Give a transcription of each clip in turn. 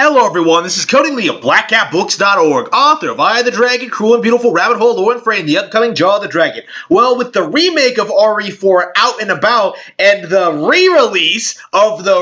Hello everyone, this is Cody Lee of BlackCatBooks.org, author of Eye of the Dragon, Cruel and Beautiful Rabbit Hole Lore and Frame, the upcoming Jaw of the Dragon. Well, with the remake of RE4 out and about, and the re-release of the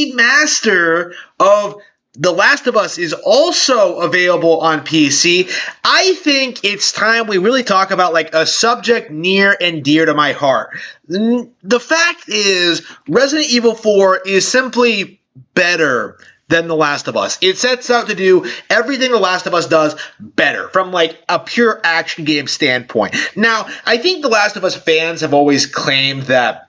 remaster of The Last of Us is also available on PC, I think it's time we really talk about like a subject near and dear to my heart. The fact is, Resident Evil 4 is simply better than The Last of Us. It sets out to do everything The Last of Us does better from like a pure action game standpoint. Now, I think The Last of Us fans have always claimed that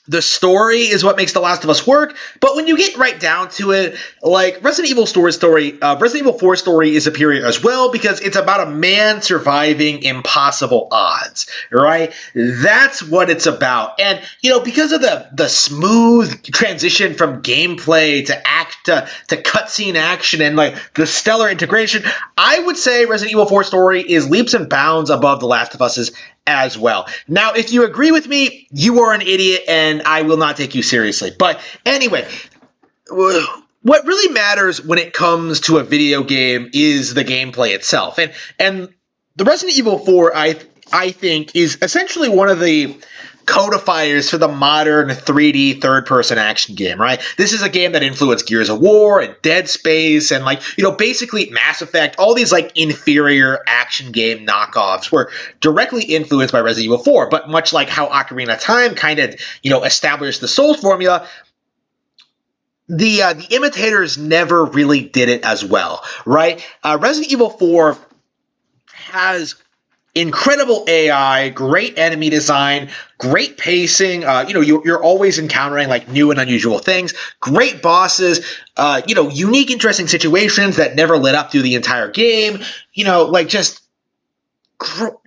the story is what makes The Last of Us work, but when you get right down to it, like Resident Evil 4 story is superior as well because it's about a man surviving impossible odds, right? That's what it's about. And, because of the smooth transition from gameplay to cutscene action and like the stellar integration, I would say Resident Evil 4 story is leaps and bounds above The Last of Us's as well. Now, if you agree with me, you are an idiot and I will not take you seriously. But anyway, what really matters when it comes to a video game is the gameplay itself. And the Resident Evil 4, I think, is essentially one of the codifiers for the modern 3D third-person action game, right? This is a game that influenced Gears of War and Dead Space and basically Mass Effect. All these inferior action game knockoffs were directly influenced by Resident Evil 4, but much like how Ocarina of Time kind of, established the Souls formula, the imitators never really did it as well, right? Resident Evil 4 has incredible AI, great enemy design, great pacing. You're always encountering new and unusual things, great bosses, unique, interesting situations that never lit up through the entire game. Just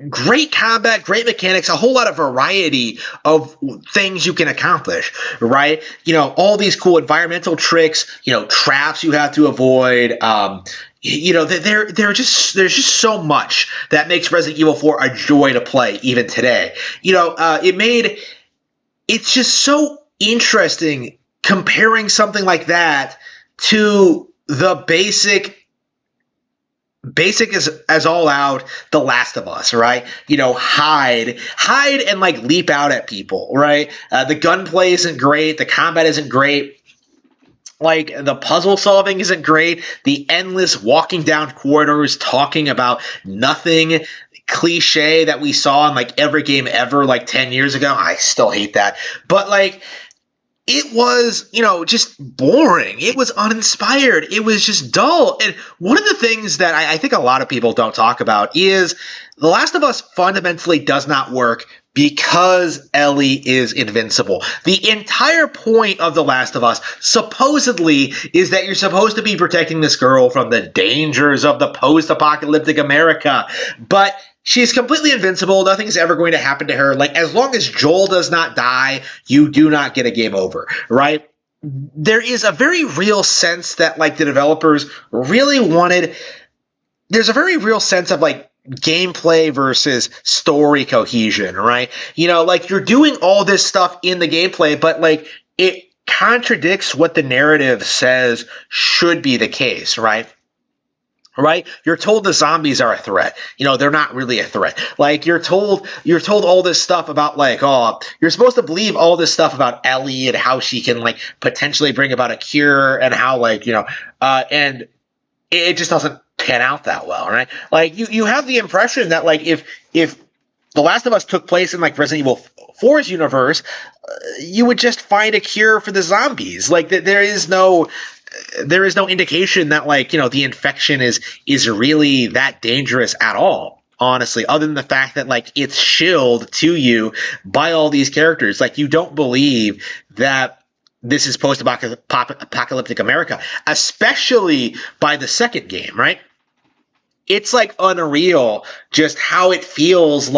great combat, great mechanics, a whole lot of variety of things you can accomplish, right? All these cool environmental tricks, traps you have to avoid. There's just so much that makes Resident Evil 4 a joy to play even today. It's just so interesting comparing something like that to the basic as all out The Last of Us, right? Hide and leap out at people, right? The gunplay isn't great, the combat isn't great. The puzzle solving isn't great. The endless walking down corridors talking about nothing cliche that we saw in every game ever 10 years ago. I still hate that. But it was, just boring. It was uninspired. It was just dull. And one of the things that I think a lot of people don't talk about is The Last of Us fundamentally does not work because Ellie is invincible. The entire point of The Last of Us, supposedly, is that you're supposed to be protecting this girl from the dangers of the post-apocalyptic America. But she's completely invincible. Nothing's ever going to happen to her. As long as Joel does not die, you do not get a game over, right? There is a very real sense that, the developers really wanted... There's a very real sense of, gameplay versus story cohesion, right? You're doing all this stuff in the gameplay, but it contradicts what the narrative says should be the case, right? Right? You're told the zombies are a threat. They're not really a threat. You're told all this stuff about you're supposed to believe all this stuff about Ellie and how she can potentially bring about a cure and how and it just doesn't pan out that well, right? You have the impression that if The Last of Us took place in Resident Evil 4's universe, you would just find a cure for the zombies. There is no indication that the infection is really that dangerous at all, honestly, other than the fact that it's shilled to you by all these characters. You don't believe that this is post-apocalyptic America, especially by the second game, right? It's unreal just how it feels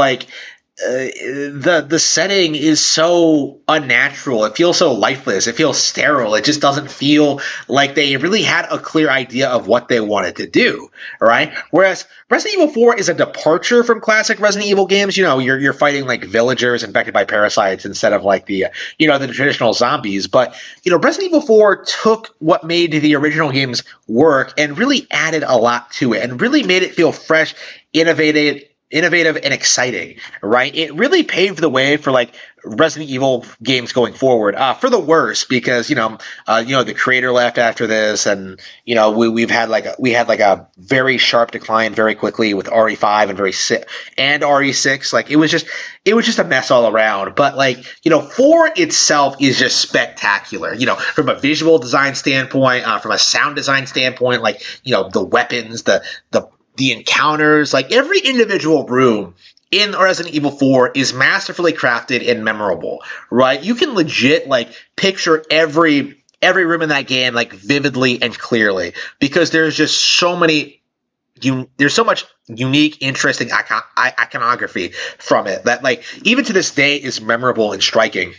the setting is so unnatural. It feels so lifeless. It feels sterile. It just doesn't feel like they really had a clear idea of what they wanted to do, right? Whereas Resident Evil 4 is a departure from classic Resident Evil games. You know, you're fighting like villagers infected by parasites instead of like the the traditional zombies. But Resident Evil 4 took what made the original games work and really added a lot to it and really made it feel fresh, innovative and exciting, right? It really paved the way for like Resident Evil games going forward, for the worse, because the creator left after this, and we had like a very sharp decline very quickly with RE5 and RE6. Like it was just a mess all around. But 4 itself is just spectacular. From a visual design standpoint, from a sound design standpoint, the weapons, the encounters, like every individual room in Resident Evil 4 is masterfully crafted and memorable, right? You can legit picture every room in that game vividly and clearly, because there's just so many there's so much unique, interesting iconography from it that even to this day is memorable and striking.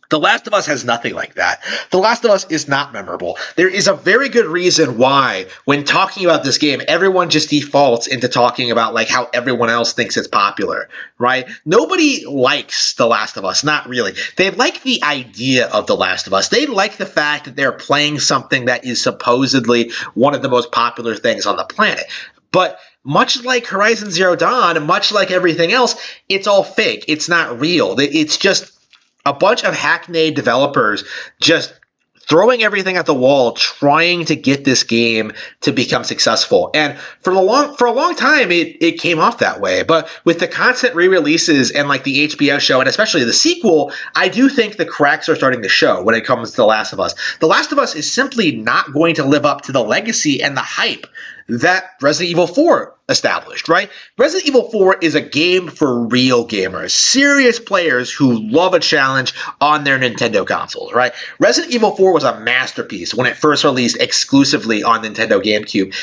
The Last of Us has nothing like that. The Last of Us is not memorable. There is a very good reason why, when talking about this game, everyone just defaults into talking about how everyone else thinks it's popular, right? Nobody likes The Last of Us, not really. They like the idea of The Last of Us. They like the fact that they're playing something that is supposedly one of the most popular things on the planet. But much like Horizon Zero Dawn, much like everything else, it's all fake. It's not real. It's just a bunch of hackneyed developers just throwing everything at the wall, trying to get this game to become successful. And for a long time, it came off that way. But with the constant re-releases and the HBO show, and especially the sequel, I do think the cracks are starting to show when it comes to The Last of Us. The Last of Us is simply not going to live up to the legacy and the hype that Resident Evil 4 established, right? Resident Evil 4 is a game for real gamers, serious players who love a challenge on their Nintendo consoles, right? Resident Evil 4 was a masterpiece when it first released exclusively on Nintendo GameCube.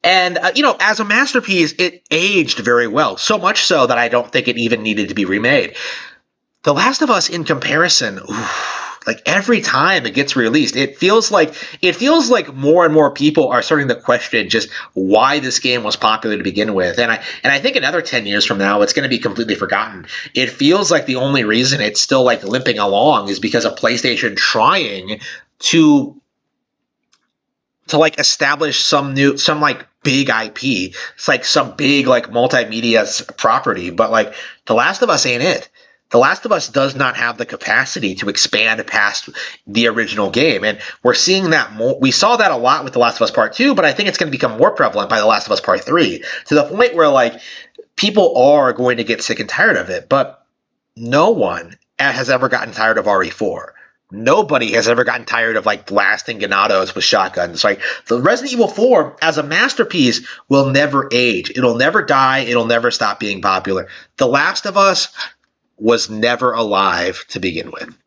And, as a masterpiece, it aged very well, so much so that I don't think it even needed to be remade. The Last of Us, in comparison, every time it gets released, it feels like more and more people are starting to question just why this game was popular to begin with. And I think another 10 years from now, it's going to be completely forgotten. It feels like the only reason it's still limping along is because of PlayStation trying to establish some big IP. It's some big multimedia property, but The Last of Us ain't it. The Last of Us does not have the capacity to expand past the original game, and we're seeing that more. We saw that a lot with The Last of Us Part 2, but I think it's going to become more prevalent by The Last of Us Part 3, to the point where people are going to get sick and tired of it. But no one has ever gotten tired of RE4. Nobody has ever gotten tired of blasting Ganados with shotguns. The Resident Evil 4 as a masterpiece will never age. It'll never die. It'll never stop being popular. The Last of Us was never alive to begin with.